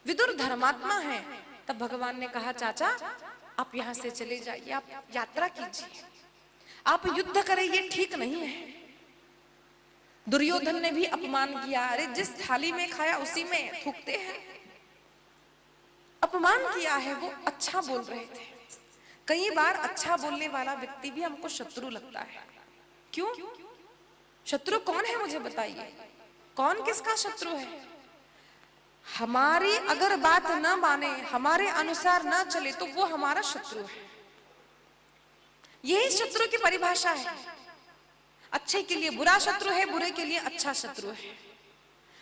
विदुर धर्मात्मा है। तब भगवान ने कहा चाचा आप यहां से चले जाइए, आप यात्रा कीजिए, आप युद्ध करें ये ठीक नहीं है। दुर्योधन ने भी अपमान किया, अरे जिस थाली में खाया उसी में थूकते हैं। अपमान किया है, वो अच्छा बोल रहे थे। कई बार अच्छा बोलने वाला व्यक्ति भी हमको शत्रु लगता है। क्यों? शत्रु कौन है मुझे बताइए, कौन किसका शत्रु है? हमारी अगर बात न माने, हमारे अनुसार न चले तो वो हमारा शत्रु है। यही शत्रु की परिभाषा है। अच्छे के लिए बुरा शत्रु है, बुरे के लिए अच्छा शत्रु है।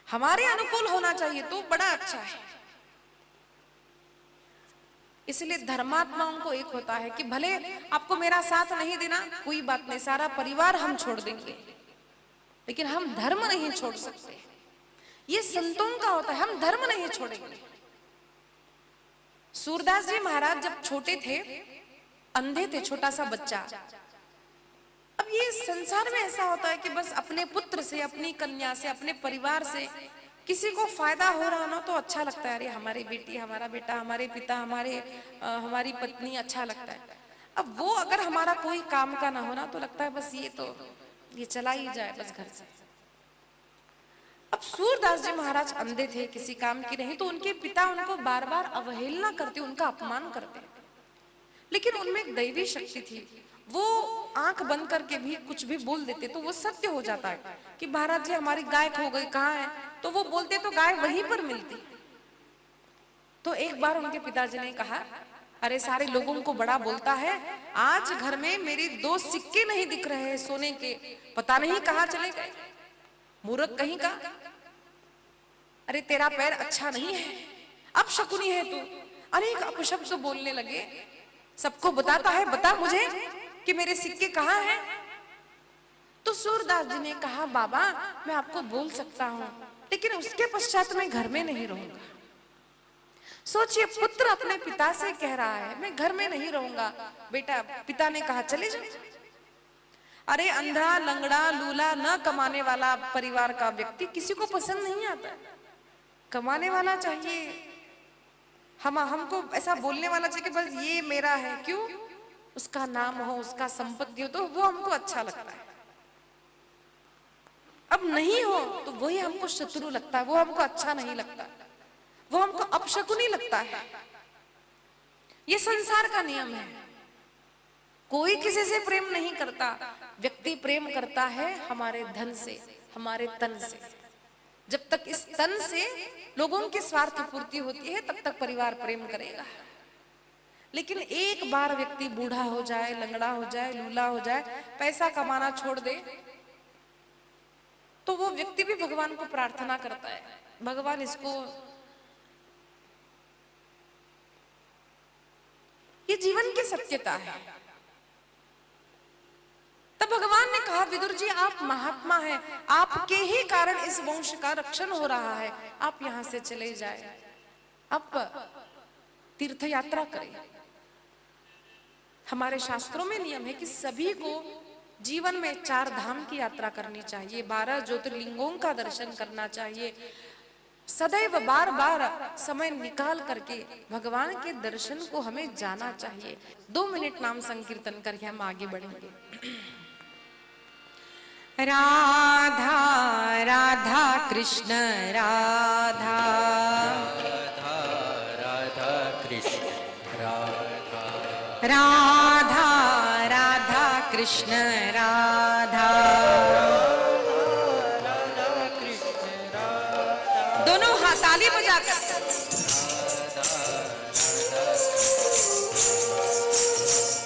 हमारे अनुकूल होना चाहिए तो बड़ा अच्छा है। इसलिए धर्मात्माओं को एक होता है कि भले आपको मेरा साथ नहीं देना, कोई बात नहीं, सारा परिवार हम छोड़ देंगे, लेकिन हम धर्म नहीं छोड़ सकते। ये संतों का होता है, हम धर्म नहीं छोड़ेंगे। सूरदास जी महाराज जब छोटे थे, अंधे थे, छोटा सा बच्चा। अब ये संसार में ऐसा होता है कि बस अपने पुत्र से, अपनी कन्या से, अपने परिवार से किसी को फायदा हो रहा ना तो अच्छा लगता है। अरे हमारी बेटी, हमारा बेटा, हमारे पिता, हमारी पत्नी, अच्छा लगता है। अब वो अगर हमारा कोई काम का ना होना तो लगता है बस ये चला ही जाए बस घर से। अब सूरदास जी महाराज अंधे थे, किसी काम की नहीं, तो उनके पिता उनको बार बार अवहेलना करते, उनका अपमान करते। लेकिन उनमें एक दैवी शक्ति थी, वो आंख बंद करके भी कुछ भी बोल देते तो वो सत्य हो जाता है कि महाराज जी हमारी गाय खो गई, कहाँ है? तो वो बोलते तो गाय वहीं पर मिलती। तो एक बार उनके पिताजी ने कहा, अरे सारे लोगों को बड़ा बोलता है, आज घर में मेरे 2 सिक्के नहीं दिख रहे हैं सोने के, पता नहीं कहाँ चले गए, मूर्ख कहीं का। अरे तेरा पैर अच्छा नहीं है, अब शकुनी है तू। अनेक अपशब्द तो बोलने लगे। सबको बताता है, बता मुझे कि मेरे सिक्के कहाँ हैं। तो सूरदास जी ने कहा, बाबा मैं आपको बोल सकता हूं, लेकिन उसके पश्चात मैं घर में नहीं रहूंगा। सोचिए, पुत्र अपने पिता से कह रहा है मैं घर में नहीं रहूंगा। बेटा, पिता ने कहा चले जाओ। अरे अंधा, लंगड़ा, लूला, न कमाने वाला परिवार का व्यक्ति किसी को पसंद नहीं आता। कमाने वाला चाहिए, हमको ऐसा बोलने वाला चाहिए कि बस ये मेरा है। क्यों? उसका नाम हो, उसका संपत्ति हो तो वो हमको अच्छा लगता है। अब नहीं हो तो वही हमको शत्रु लगता है, वो हमको अच्छा नहीं लगता, वो हमको अपशकुनी लगता है। ये संसार का नियम है। कोई किसी से प्रेम नहीं करता। व्यक्ति प्रेम करता है हमारे धन से, हमारे तन से। जब तक इस तन से लोगों की स्वार्थ पूर्ति होती है तब तक परिवार प्रेम करेगा। लेकिन एक बार व्यक्ति बूढ़ा हो जाए, लंगड़ा हो जाए, लूला हो जाए, पैसा कमाना छोड़ दे, तो वो व्यक्ति भी भगवान को प्रार्थना करता है, भगवान इसको। ये जीवन की सत्यता है। तब भगवान ने कहा, विदुर जी आप महात्मा हैं, आपके ही कारण इस वंश का रक्षण हो रहा है, आप यहां से चले जाए, आप तीर्थ यात्रा करें। हमारे शास्त्रों में नियम है कि सभी को जीवन में 4 धाम की यात्रा करनी चाहिए, 12 ज्योतिर्लिंगों का दर्शन करना चाहिए। सदैव बार बार समय निकाल करके भगवान के दर्शन को हमें जाना चाहिए। 2 मिनट नाम संकीर्तन करके हम आगे बढ़ेंगे। राधा राधा कृष्ण राधा, राधा राधा कृष्ण राधा, राधा राधा कृष्ण राधा, राधा कृष्ण राधा। दोनों हाथ ताली बजाकर।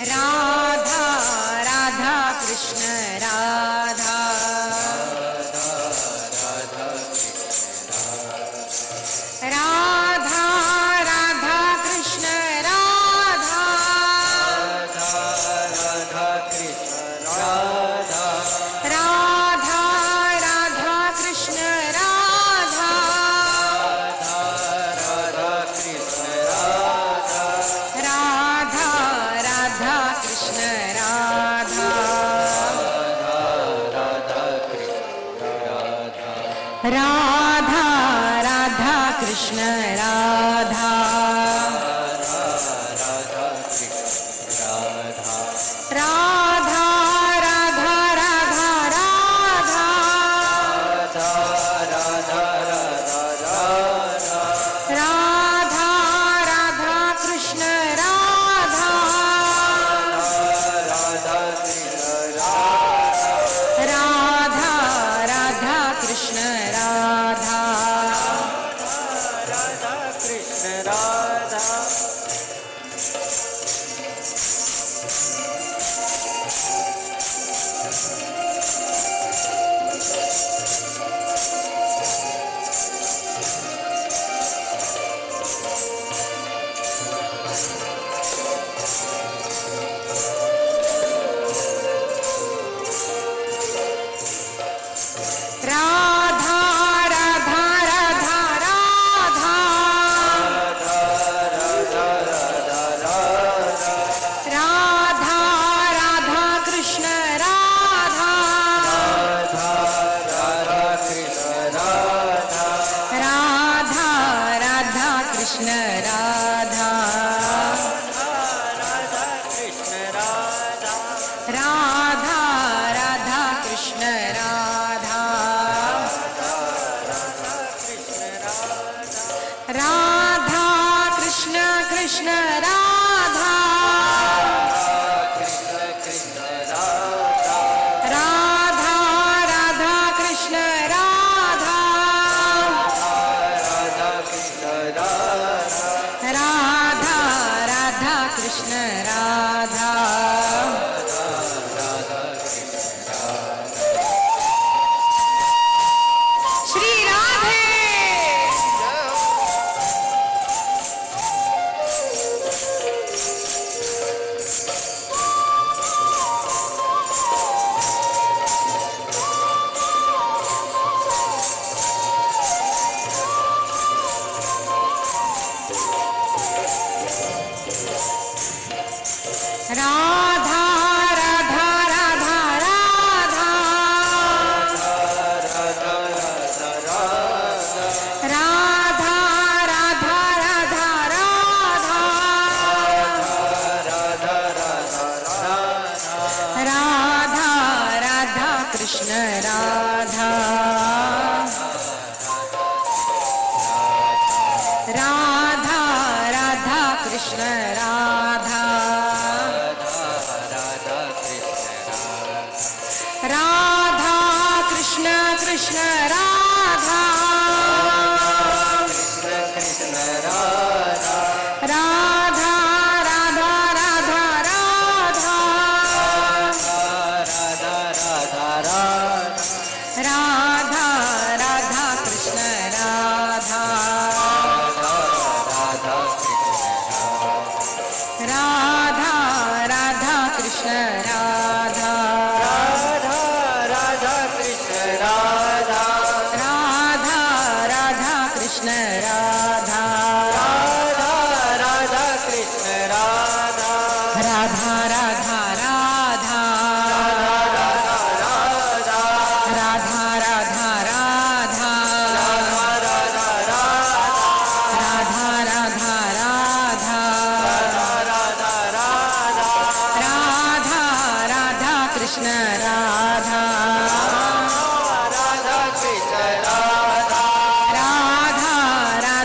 राधा राधा कृष्ण राधा, राधा राधा कृष्ण राधा, राधा कृष्ण राधा, राधा राधा कृष्ण राधा, राधा कृष्ण राधा, राधा राधा कृष्ण राधा, राधा कृष्ण राधा, राधा राधा कृष्ण राधा राधा कृष्ण राधा राधा राधा राधा राधा राधा राधा राधा राधा राधा कृष्ण राधा राधा कृष्ण राधा राधा राधा कृष्ण राधा राधा कृष्ण राधा राधा राधा राधा राधा राधा राधा राधा राधा कृष्ण राधा राधा कृष्ण राधा राधा राधा कृष्ण राधा राधा कृष्ण राधा राधा राधा कृष्ण राधा राधा कृष्ण कृष्ण राधा कृष्ण कृष्ण राधा राधा राधा कृष्ण राधा राधा कृष्ण राधा राधा राधा कृष्ण राधा श्री राधे राधा राधा राधा राधा राधा राधा राधा राधा राधा राधा कृष्ण राधा राधा राधा कृष्ण राधा राधा कृष्ण कृष्ण राधा राधा राधा राधा राधा राधा राधा कृष्ण राधा राधा राधा कृष्ण राधा राधा राधा कृष्ण राधा राधा राधा राधा राधा राधा राधा राधा राधा राधा राधा राधा कृष्ण राधा राधा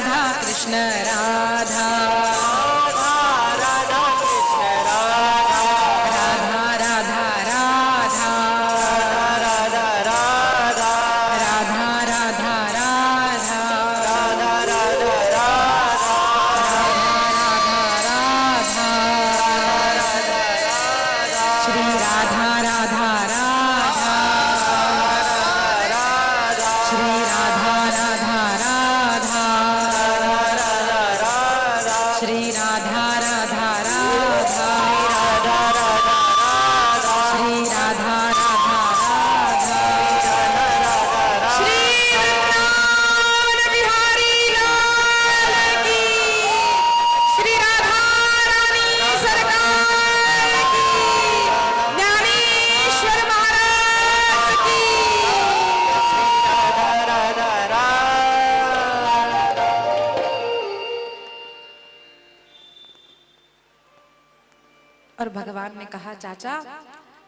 और भगवान ने कहा, चाचा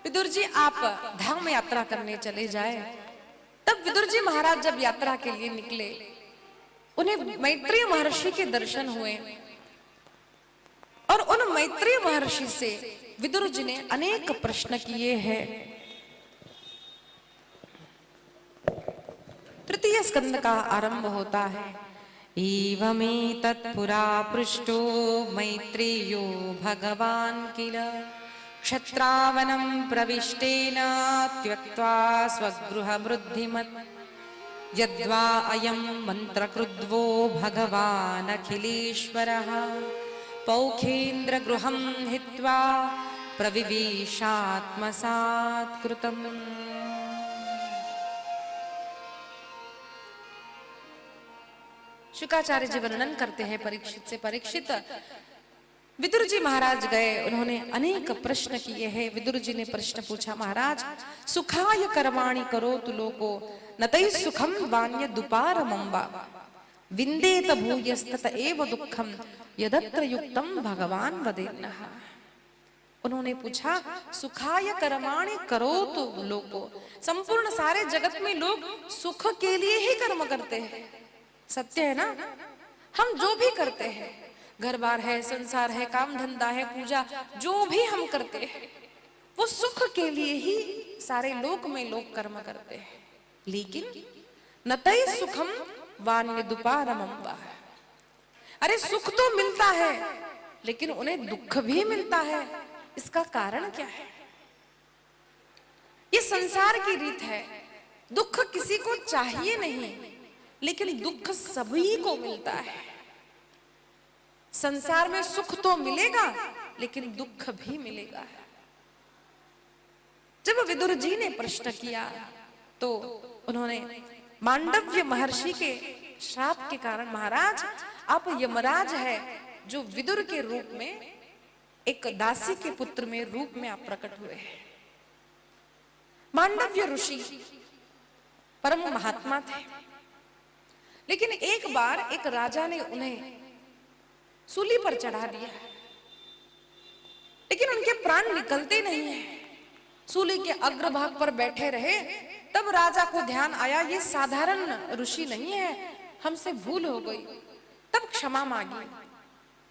विदुर जी आप धाम यात्रा करने चले जाए। तब विदुर जी महाराज जब यात्रा के लिए निकले, उन्हें मैत्रेय महर्षि के दर्शन हुए और उन मैत्रेय महर्षि से विदुर जी ने अनेक प्रश्न किए हैं। तृतीय स्कंद का आरंभ होता है। एवमेतत्पुरा पृष्टो मैत्रेयो भगवान् किल क्षत्रावनं प्रविष्टेन त्यक्त्वा स्वगृहमृद्धिमत् यद्वा अयं मन्त्रकृद्वो भगवान् अखिलेश्वरः पौखेन्द्रगृहं हित्वा प्रविवेशात्मसात्कृतम्। शुकाचार्य जी वर्णन करते हैं परीक्षित से, परीक्षित विदुर जी महाराज गए, उन्होंने अनेक प्रश्न किए हैं। विदुर जी ने प्रश्न पूछा, महाराज सुखाय कर्माणि करोतु लोको नतै सुखम वान्य दुपारमं वा विन्देत भूयस्तत एव दुःखम यदत्र युक्तम भगवान वदेन्नः। उन्होंने पूछा, सुखाय कर्माणि करोतु लोको, संपूर्ण सारे जगत में लोग सुख के लिए ही कर्म करते हैं, सत्य है ना। हम जो भी करते हैं, घर बार है, संसार है, काम धंधा है, पूजा, जो भी हम करते हैं वो सुख के लिए ही सारे लोक में लोग कर्म करते हैं। लेकिन नतै सुखम वान्य दुपारमं वा, अरे सुख तो मिलता है लेकिन उन्हें दुख भी मिलता है। इसका कारण क्या है? ये संसार की रीत है, दुख किसी को चाहिए नहीं, लेकिन दुख सभी को मिलता है। संसार में सुख तो मिलेगा लेकिन दुख भी मिलेगा। जब विदुर जी ने प्रश्न किया तो उन्होंने मांडव्य महर्षि के श्राप के कारण, महाराज आप यमराज है जो विदुर के रूप में एक दासी के पुत्र में रूप में आप प्रकट हुए हैं। मांडव्य ऋषि परम महात्मा थे, लेकिन एक बार एक राजा ने उन्हें सूली पर चढ़ा दिया, लेकिन उनके प्राण निकलते नहीं है। सूली के अग्रभाग पर बैठे रहे, तब राजा को ध्यान आया ये साधारण ऋषि नहीं है, हमसे भूल हो गई, तब क्षमा मांगी।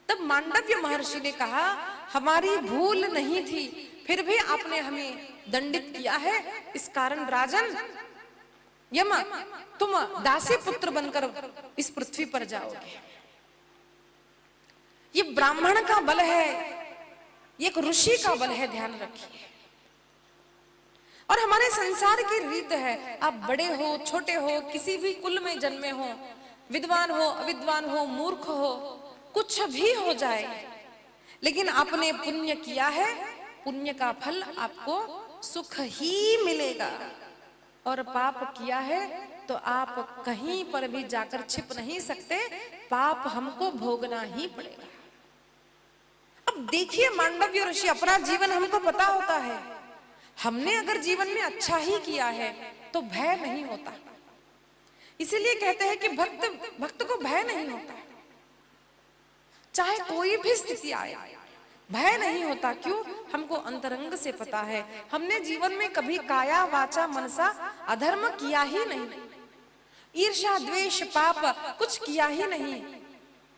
तब मांडव्य महर्षि ने कहा, हमारी भूल नहीं थी, फिर भी आपने हमें दंडित किया है, इस कारण राजन यम तुम दासी पुत्र बनकर इस पृथ्वी पर जाओगे। ये ब्राह्मण का बल है, ये एक ऋषि का बल है, ध्यान रखिए। और हमारे संसार की रीत है, आप बड़े हो छोटे हो, किसी भी कुल में जन्मे हो, विद्वान हो अविद्वान हो, मूर्ख हो, कुछ भी हो जाए, लेकिन आपने पुण्य किया है, पुण्य का फल आपको सुख ही मिलेगा। और पाप किया है तो आप कहीं पर भी जाकर छिप नहीं सकते, पाप हमको भोगना ही पड़ेगा। अब देखिए मांडव्य ऋषि, अपना जीवन हमको पता होता है, हमने अगर जीवन में अच्छा ही किया है तो भय नहीं होता। इसीलिए कहते हैं कि भक्त को भय नहीं होता, चाहे कोई भी स्थिति आए भय नहीं होता। क्यों? हमको अंतरंग से पता है, हमने जीवन में कभी काया वाचा मनसा अधर्म किया ही नहीं, ईर्ष्या द्वेष पाप कुछ किया ही नहीं,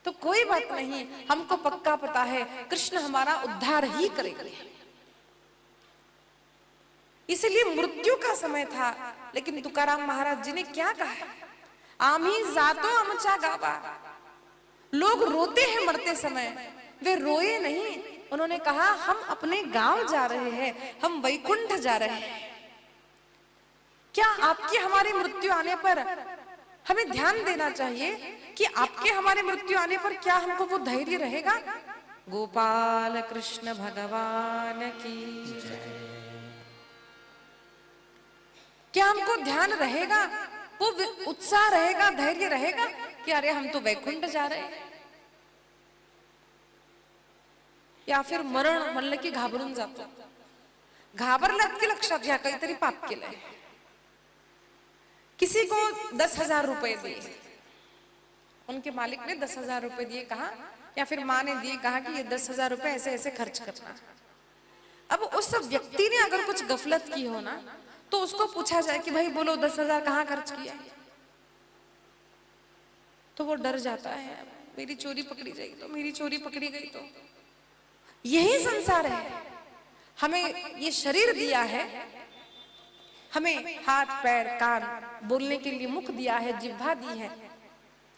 तो कोई बात नहीं, हमको पक्का पता है कृष्ण हमारा उद्धार ही करेंगे। इसलिए मृत्यु का समय था, लेकिन तुकाराम महाराज जी ने क्या कहा, आमी जातो अमचा गावा। लोग रोते हैं मरते समय, वे रोए नहीं, उन्होंने कहा हम अपने गांव जा रहे हैं, हम वैकुंठ जा रहे हैं। क्या आपकी हमारी मृत्यु आने पर हमें ध्यान देना चाहिए कि आपके हमारे मृत्यु आने पर क्या हमको वो धैर्य रहेगा? गोपाल कृष्ण भगवान की जय। क्या हमको ध्यान रहेगा, वो उत्साह रहेगा, धैर्य रहेगा कि अरे हम तो वैकुंठ जा रहे हैं? या फिर मरण म्हणलं की घाबरून जातो, घाबरलात की लक्षात घ्या काहीतरी पाप केलंय। किसी को 10,000 रुपए दिए, उनके मालिक ने 10,000 रुपए दिए, कहा या फिर माँ ने दिए, कहा कि ये 10,000 रुपए ऐसे ऐसे खर्च करना। अब उस व्यक्ति ने अगर कुछ गफलत की हो ना, तो उसको पूछा जाए कि भाई बोलो 10,000 कहाँ खर्च किया, तो वो डर जाता है, मेरी चोरी पकड़ी जाएगी तो, मेरी चोरी पकड़ी गई तो। यही संसार है। हमें ये शरीर दिया है, हमें हाथ पैर कान, बोलने के लिए मुख दिया है, जिह्वा दी है,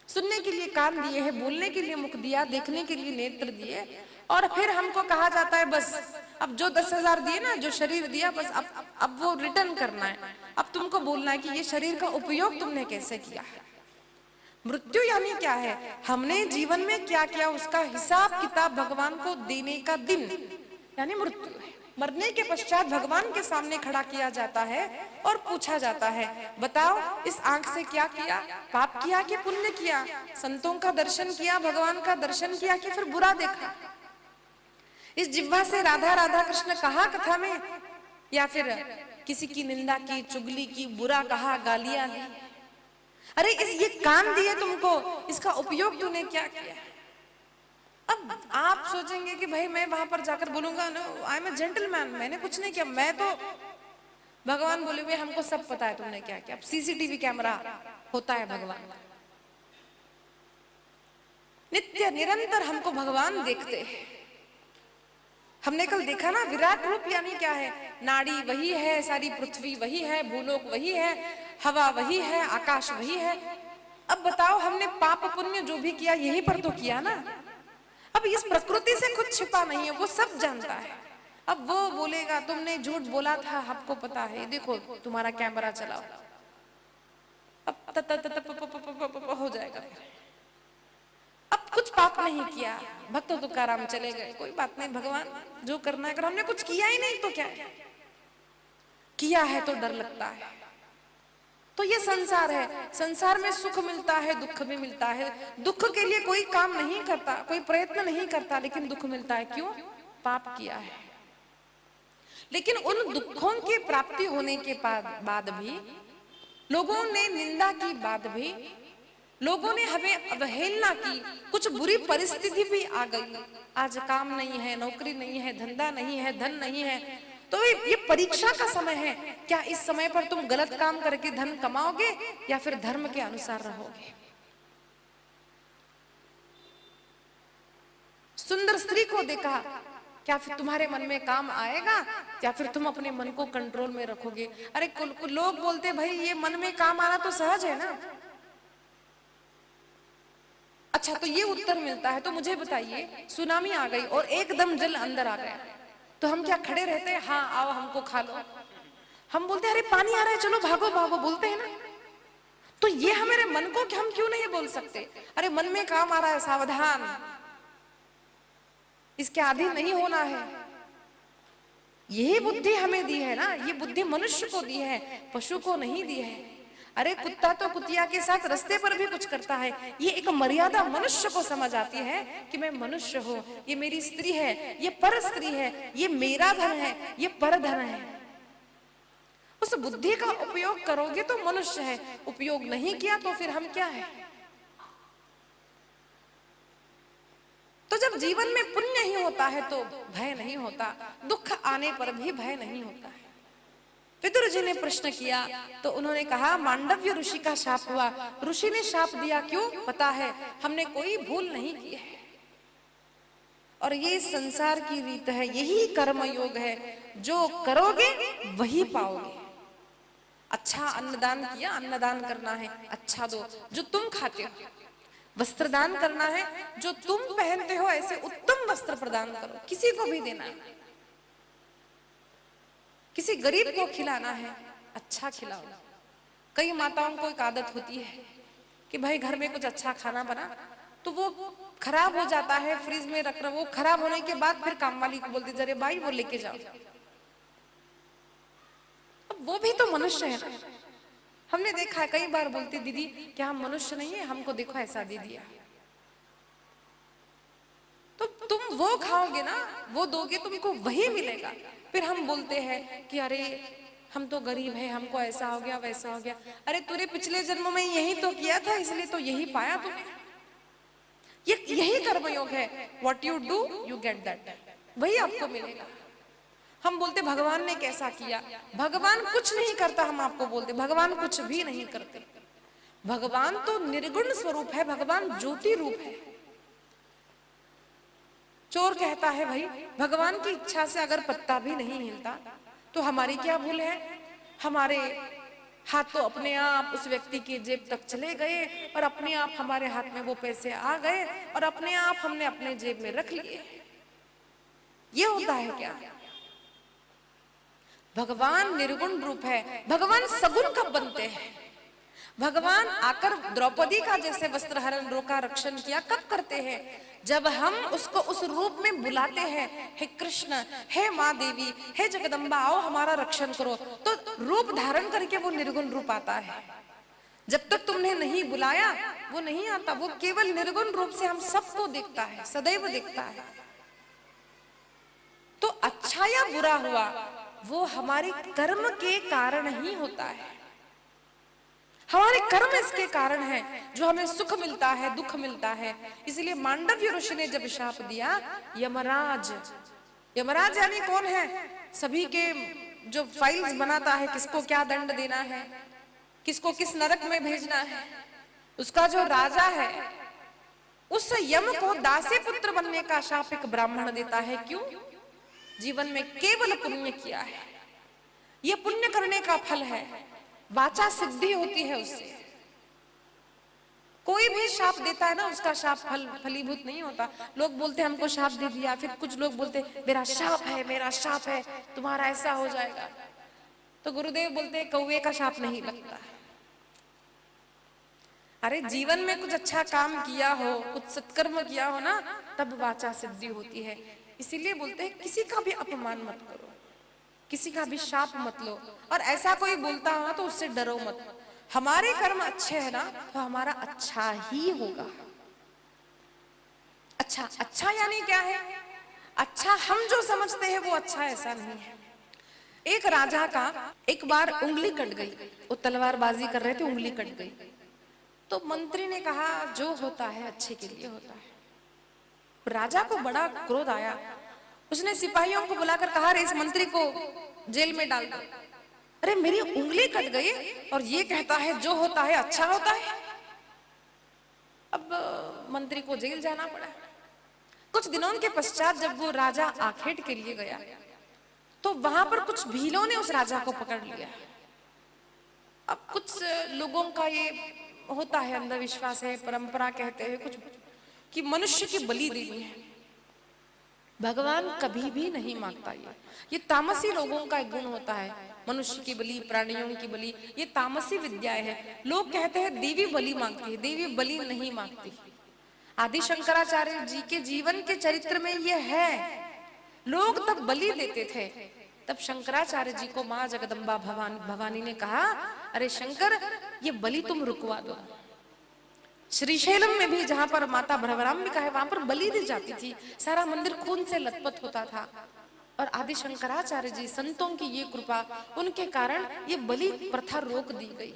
सुनने के लिए कान दिए हैं, बोलने के लिए मुख दिया, देखने के लिए नेत्र दिए, और फिर हमको कहा जाता है बस अब जो 10,000 दिए ना, जो शरीर दिया, बस अब वो रिटर्न करना है। अब तुमको बोलना है कि ये शरीर का उपयोग तुमने कैसे किया है। मृत्यु यानी क्या है? हमने जीवन में क्या किया उसका हिसाब किताब भगवान को देने का दिन यानी मृत्यु है। मरने के पश्चात भगवान के सामने खड़ा किया जाता है और पूछा जाता है, बताओ इस आंख से क्या किया, पाप किया कि पुण्य किया, संतों का दर्शन किया, भगवान का दर्शन किया कि फिर बुरा देखा। इस जिह्वा से राधा राधा कृष्ण कहा कथा में, या फिर किसी की निंदा की, चुगली की, बुरा कहा, गालियां दी। अरे ये कान दिए तुमको, इसका उपयोग तूने क्या किया? अब आप सोचेंगे कि भाई मैं वहां पर जाकर बोलूंगा no I am a gentleman, मैंने कुछ नहीं किया, मैं तो भगवान बोले हुए हमको सब पता है तुमने क्या किया। अब सीसीटीवी कैमरा होता है भगवान का, नित्य निरंतर हमको भगवान देखते हैं। हमने कल देखा ना, विराट रूप यानी क्या है? नाड़ी वही है, सारी पृथ्वी वही है, भूलोक वही है, हवा वही है, आकाश वही है। अब बताओ हमने पाप पुण्य जो भी किया यहीं पर तो किया ना। अब इस प्रकृति से कुछ छिपा नहीं है, वो सब जानता है। अब वो बोलेगा तुमने झूठ बोला था, आपको पता है, देखो तुम्हारा कैमरा चलाओ, अब हो जाएगा। अब कुछ पाप नहीं किया, भक्त तुकाराम चले गए, कोई बात नहीं, भगवान जो करना है करो, हमने कुछ किया ही नहीं तो क्या है? किया है तो डर लगता है। तो ये संसार है, संसार में सुख मिलता है, दुख भी मिलता है। दुख के लिए कोई काम नहीं करता, कोई प्रयत्न नहीं करता, लेकिन दुख मिलता है। क्यों? पाप किया है। लेकिन उन दुखों की प्राप्ति होने के बाद भी, लोगों ने निंदा की बाद भी, लोगों ने हमें अवहेलना की, कुछ बुरी परिस्थिति भी आ गई, आज काम नहीं है, नौकरी नहीं है, धंधा नहीं है, धन नहीं है, तो ये परीक्षा का समय है। क्या इस समय पर तुम गलत काम करके धन कमाओगे या फिर धर्म के अनुसार रहोगे? सुंदर स्त्री को देखा, क्या फिर तुम्हारे मन में काम आएगा या फिर तुम अपने मन को कंट्रोल में रखोगे? अरे लोग बोलते भाई ये मन में काम आना तो सहज है ना। अच्छा, तो ये उत्तर मिलता है, तो मुझे बताइए, सुनामी आ गई और एकदम जल अंदर आ गया, तो हम क्या खड़े रहते हैं? हाँ आओ हमको खा लो। हम बोलते हैं अरे पानी आ रहा है, चलो भागो भागो, बोलते हैं ना। तो ये हमारे मन को हम क्यों नहीं बोल सकते? अरे मन में काम आ रहा है, सावधान, इसके अधीन नहीं होना है। यही बुद्धि हमें दी है ना, ये बुद्धि मनुष्य को दी है, पशु को नहीं दी है। अरे कुत्ता तो कुतिया के साथ रास्ते पर भी कुछ करता है, ये एक मर्यादा मनुष्य को समझ आती है कि मैं मनुष्य हूँ, ये मेरी स्त्री है, ये पर स्त्री है, ये मेरा धन है, ये पर धन है। उस बुद्धि का उपयोग करोगे तो मनुष्य है, उपयोग नहीं किया तो फिर हम क्या है? तो जब जीवन में पुण्य ही होता है तो भय नहीं होता, दुख आने पर भी भय नहीं होता है। विदुर जी ने प्रश्न किया तो उन्होंने कहा मांडव्य ऋषि का शाप हुआ। ऋषि ने शाप दिया, क्यों? पता है हमने कोई भूल नहीं की है, और ये संसार की रीत है, यही कर्म योग है, जो करोगे वही पाओगे। अच्छा अन्नदान किया, अन्नदान करना है, अच्छा दो जो तुम खाते हो। वस्त्रदान करना है, जो तुम पहनते हो ऐसे उत्तम वस्त्र प्रदान करो, किसी को भी देना है। किसी गरीब को खिलाना है, अच्छा खिलाओ। कई माताओं को एक आदत होती है कि भाई घर में कुछ अच्छा खाना बना तो वो खराब हो जाता है, फ्रिज में रख रहा, वो खराब होने के बाद फिर काम वाली को बोलती अरे भाई वो लेके जाओ। अब वो भी तो मनुष्य है ना। हमने देखा है, कई बार बोलती दीदी क्या हम मनुष्य नहीं है, हमको देखो ऐसा दे दिया। तो तुम वो खाओगे ना, वो दोगे, तुमको वही मिलेगा। फिर हम बोलते हैं कि अरे हम तो गरीब हैं, हमको ऐसा हो गया वैसा हो गया। अरे तूने पिछले जन्म में यही तो किया था, इसलिए तो यही पाया तूने। यही कर्मयोग है, what you do you get that, वही आपको मिलेगा। हम बोलते भगवान ने कैसा किया, भगवान कुछ नहीं करता, हम आपको बोलते भगवान कुछ भी नहीं करते। भगवान तो निर्गुण स्वरूप है, भगवान ज्योति रूप है। चोर कहता है भाई भगवान की इच्छा से अगर पत्ता भी नहीं हिलता तो हमारी क्या भूल है, हमारे हाथ तो अपने आप उस व्यक्ति की जेब तक चले गए और अपने आप हमारे हाथ में वो पैसे आ गए और अपने आप हमने अपने जेब में रख लिए। ये होता है क्या? भगवान निर्गुण रूप है, भगवान सगुण कब बनते हैं? भगवान आकर द्रौपदी का जैसे वस्त्र हरण रोका, रक्षण किया, कब करते हैं? जब हम उसको उस रूप में बुलाते हैं, हे कृष्ण, हे माँ देवी, हे जगदम्बा, आओ हमारा रक्षण करो, तो रूप धारण करके वो निर्गुण रूप आता है। जब तक तुमने नहीं बुलाया वो नहीं आता, वो केवल निर्गुण रूप से हम सबको देखता है, सदैव देखता है। तो अच्छा या बुरा हुआ वो हमारे कर्म के कारण ही होता है। हमारे कर्म इसके कारण है जो हमें सुख मिलता है, दुख मिलता है। इसलिए मांडव्य ऋषि ने जब शाप दिया, यमराज, यमराज यानी कौन है? सभी के जो फाइल्स बनाता है, किसको क्या दंड देना है, किसको किस नरक में भेजना है, उसका जो राजा है, उस यम को दासी पुत्र बनने का शाप एक ब्राह्मण देता है। क्यों? जीवन में केवल पुण्य किया है, ये पुण्य करने का फल है, वाचा सिद्धि होती है उससे। कोई भी शाप देता है ना, उसका शाप फलीभूत नहीं होता। लोग बोलते हैं हमको शाप दे दिया, फिर कुछ लोग बोलते मेरा शाप है, मेरा शाप है, तुम्हारा ऐसा हो जाएगा। तो गुरुदेव बोलते हैं कौवे का शाप नहीं लगता। अरे जीवन में कुछ अच्छा काम किया हो, कुछ सत्कर्म किया हो ना, तब वाचा सिद्धि होती है। इसीलिए बोलते हैं किसी का भी अपमान मत करो, किसी का भी शाप मत लो, और ऐसा कोई बोलता हो ना तो उससे डरो मत। हमारे कर्म अच्छे हैं ना तो हमारा अच्छा ही होगा। अच्छा, अच्छा यानी क्या है? अच्छा हम जो समझते हैं वो अच्छा ऐसा नहीं है। एक राजा का एक बार उंगली कट गई, वो तलवारबाजी कर रहे थे, उंगली कट गई। तो मंत्री ने कहा जो होता है अच्छे के लिए होता है। राजा को बड़ा क्रोध आया, उसने सिपाहियों को बुलाकर कहा इस मंत्री को जेल में डाल दो। अरे मेरी उंगली कट गई और ये कहता है जो होता है अच्छा होता है। अब मंत्री को जेल जाना पड़ा। कुछ दिनों के पश्चात जब वो राजा आखेट के लिए गया तो वहां पर कुछ भीलों ने उस राजा को पकड़ लिया। अब कुछ लोगों का ये होता है, अंधविश्वास है, परंपरा कहते हैं कुछ कि मनुष्य की बलि देनी है। भगवान कभी भी नहीं मांगता। ये तामसी लोगों का एक गुण होता है, मनुष्य की बलि, प्राणियों की बलि, ये तामसी विद्याएं है। लोग कहते हैं देवी बलि मांगती है, देवी बलि नहीं मांगती। आदि शंकराचार्य जी के जीवन के चरित्र में ये है। लोग तब बलि देते थे, तब शंकराचार्य जी को माँ जगदम्बा भवानी ने कहा अरे शंकर ये बलि तुम रुकवा दो। श्रीशैलम में भी जहां पर माता भ्रमराम्बिका है वहां पर बलि दी जाती थी, सारा मंदिर खून से लथपथ होता था। और आदि शंकराचार्य जी संतों की ये कृपा, उनके कारण ये बलि प्रथा रोक दी गई।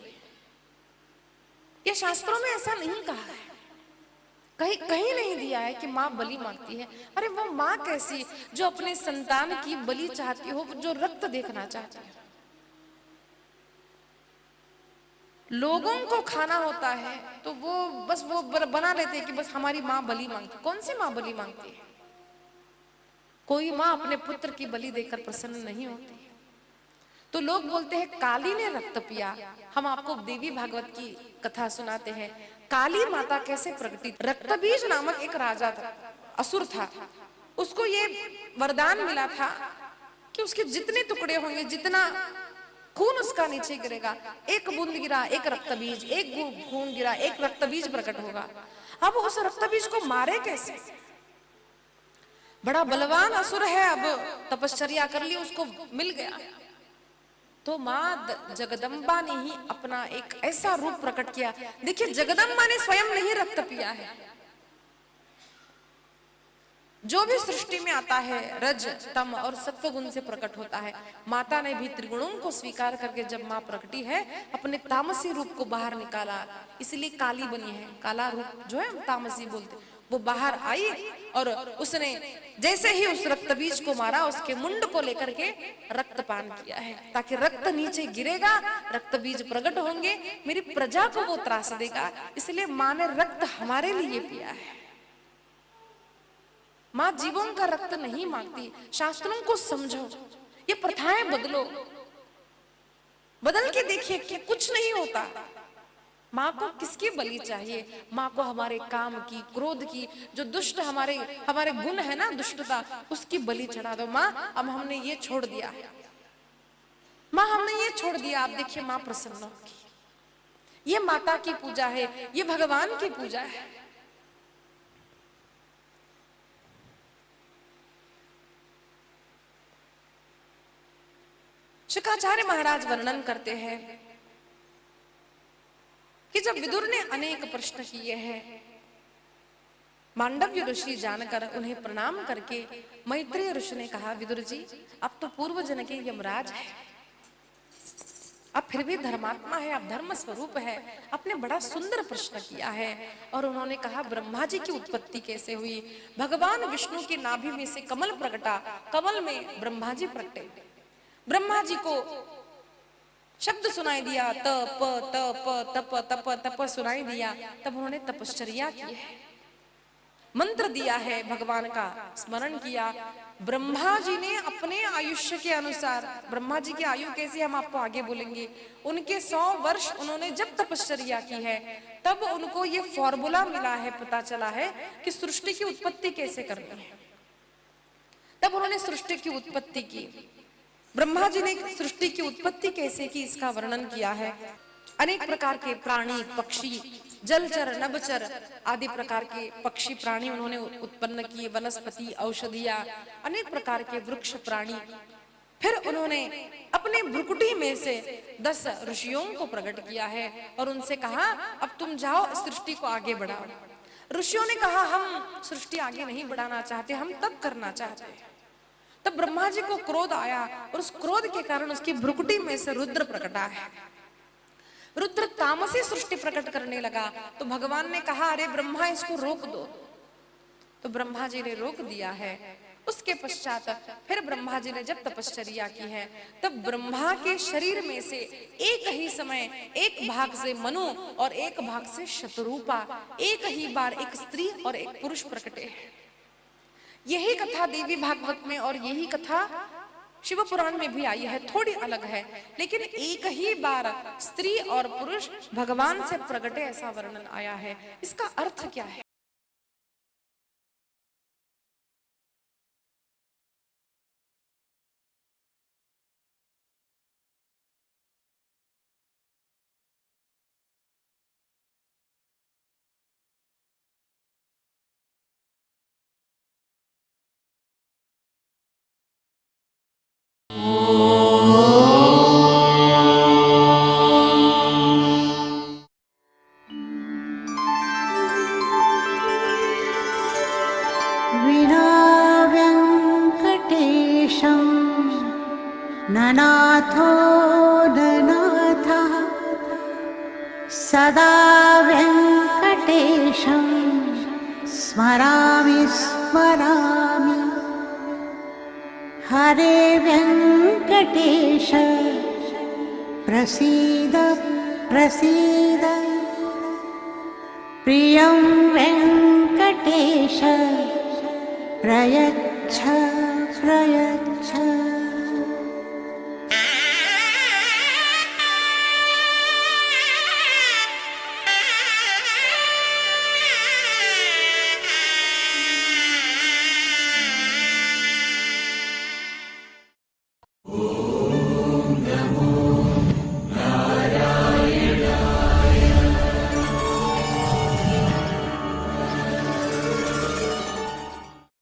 ये शास्त्रों में ऐसा नहीं कहा है, कहीं कहीं नहीं दिया है कि माँ बलि मांगती है। अरे वो माँ कैसी जो अपने संतान की बलि चाहती हो, जो रक्त देखना चाहती है। लोगों को खाना होता है तो वो बस वो बना लेते हैं कि बस हमारी माँ बलि मांगती। कौन सी माँ बलि मांगती है? कोई माँ अपने पुत्र की बलि देकर प्रसन्न नहीं होती। तो लोग बोलते हैं काली ने रक्त पिया। हम आपको देवी भागवत की कथा सुनाते हैं, काली माता कैसे प्रगटी। रक्तबीज नामक एक राजा था, असुर था, उसको ये वरदान मिला था कि उसके जितने टुकड़े होंगे, जितना खून उसका नीचे गिरेगा, एक बूंद गिरा एक रक्तबीज, एक खून गिरा एक रक्तबीज प्रकट होगा। अब उस रक्तबीज को मारे कैसे? बड़ा बलवान असुर है, अब तपश्चर्या कर ली, उसको मिल गया। तो माँ जगदम्बा ने ही अपना एक ऐसा रूप प्रकट किया। देखिए जगदम्बा ने स्वयं नहीं रक्त पिया है। जो भी सृष्टि में आता है रज तम और सत्व गुण से प्रकट होता है। माता ने भी त्रिगुणों को स्वीकार करके जब माँ प्रकटी है अपने तामसी रूप को बाहर निकाला, इसलिए काली बनी है। काला रूप जो है तामसी बोलते, वो बाहर आई और उसने जैसे ही उस रक्त बीज को मारा, उसके मुंड को लेकर के रक्तपान किया है, ताकि रक्त नीचे गिरेगा, रक्त बीज प्रकट होंगे, मेरी प्रजा को वो त्रास देगा। इसलिए माँ ने रक्त हमारे लिए पिया है। माँ जीवों का रक्त नहीं मांगती। शास्त्रों को समझो, ये प्रथाएं बदलो, बदल के देखिए कि कुछ नहीं होता। माँ को किसकी बलि चाहिए? माँ को हमारे काम की, क्रोध की, जो दुष्ट हमारे गुण है ना, दुष्टता, उसकी बलि चढ़ा दो। माँ अब हमने ये छोड़ दिया, माँ हमने ये छोड़ दिया, आप देखिए माँ प्रसन्न होगी। ये माता की पूजा है, ये भगवान की पूजा है। शुक्राचार्य महाराज वर्णन करते हैं कि जब विदुर ने अनेक प्रश्न किए हैं, मांडव्य ऋषि जानकर उन्हें प्रणाम करके मैत्रेय ऋषि ने कहा, विदुर जी आप तो पूर्व जन के यमराज है, आप फिर भी धर्मात्मा है, आप धर्म स्वरूप है, आपने बड़ा सुंदर प्रश्न किया है। और उन्होंने कहा, ब्रह्मा जी की उत्पत्ति कैसे हुई? भगवान विष्णु की नाभि में से कमल प्रकटा, कमल में ब्रह्मा जी प्रकटे। ब्रह्मा जी को शब्द सुनाई दिया, तप तप तप तप तप सुनाई दिया। तब उन्होंने तपश्चर्या की है, मंत्र दिया है, भगवान का स्मरण किया। ब्रह्मा जी ने अपने आयुष्य के अनुसार, ब्रह्मा जी की आयु कैसी हम आपको आगे बोलेंगे, उनके 100 वर्ष उन्होंने जब तपश्चर्या की है, तब उनको ये फॉर्मूला मिला है, पता चला है कि सृष्टि की उत्पत्ति कैसे करनी है। तब उन्होंने सृष्टि की उत्पत्ति की। ब्रह्मा जी ने सृष्टि की उत्पत्ति कैसे की, इसका वर्णन किया है। अनेक प्रकार के प्राणी, पक्षी, जलचर, नभचर आदि प्रकार के पक्षी प्राणी उन्होंने उत्पन्न किए, वनस्पति, औषधियां, अनेक प्रकार के वृक्ष प्राणी। फिर उन्होंने अपने भ्रुकुटी में से 10 ऋषियों को प्रकट किया है और उनसे कहा, अब तुम जाओ सृष्टि को आगे बढ़ाओ। ऋषियों ने कहा, हम सृष्टि आगे नहीं बढ़ाना चाहते, हम तब करना चाहते हैं। तब ब्रह्मा जी को क्रोध आया और उस क्रोध के कारण उसकी भ्रुकुटी में से रुद्र प्रकटा है। रुद्र तामसी सृष्टि प्रकट करने लगा। तो भगवान ने कहा, अरे ब्रह्मा इसको रोक दो। तो ब्रह्मा जी ने रोक दिया है। उसके पश्चात फिर ब्रह्मा जी ने जब तपश्चर्या की है, तब ब्रह्मा के शरीर में से एक ही समय एक भाग से मनु और एक भाग से शतरूपा, एक ही बार एक स्त्री और एक पुरुष प्रकटे हैं। यही कथा देवी भागवत में और यही कथा शिव पुराण में भी आई है, थोड़ी अलग है, लेकिन एक ही बार स्त्री और पुरुष भगवान से प्रकटे, ऐसा वर्णन आया है। इसका अर्थ क्या है? ननाथो ननाथः सदा वेङ्कटेशं स्मरामि स्मरामि। हरे वेङ्कटेश प्रसीद प्रसीद। प्रियं वेङ्कटेश प्रयच्छ प्रयच्छ।